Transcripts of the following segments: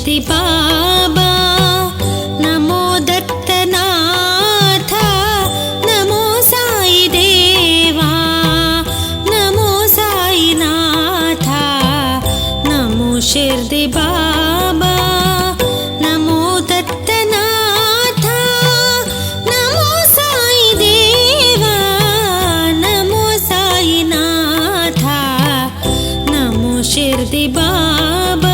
शिरदि बाबा नमो दत्तनाथ नमो साई देवा नमो साईनाथ नमो शिरदि बाबा नमो दत्तनाथ नमो साई देवा नमो साईनाथ नमो शिरदि बाबा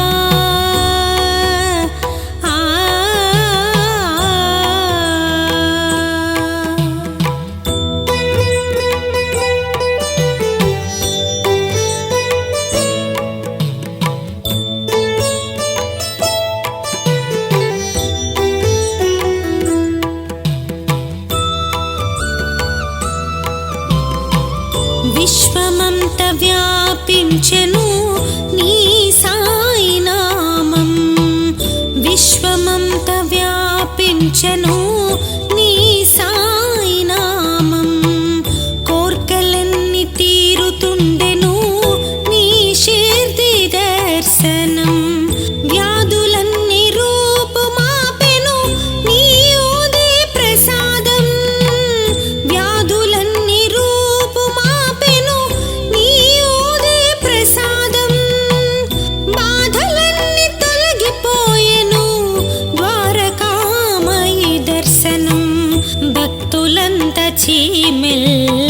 విశ్వమంత వ్యాపించెను నీ సాయి నామం విశ్వమంత వ్యాపించెను నీ సాయి నామం కోర్కెలన్నీ తీరుతుండెను నీ షిర్ది దర్శనం వ్యాధులన్నీ రూపుమాపెను నీ ఉదే ప్రసాదం వ్యాధులన్నీ రూపుమాపెను నీ ఉదే ప్రసాదం బాధలన్నీ తొలగిపోయెను ద్వారకామయి దర్శనం భక్తులంతా చీమెల్ల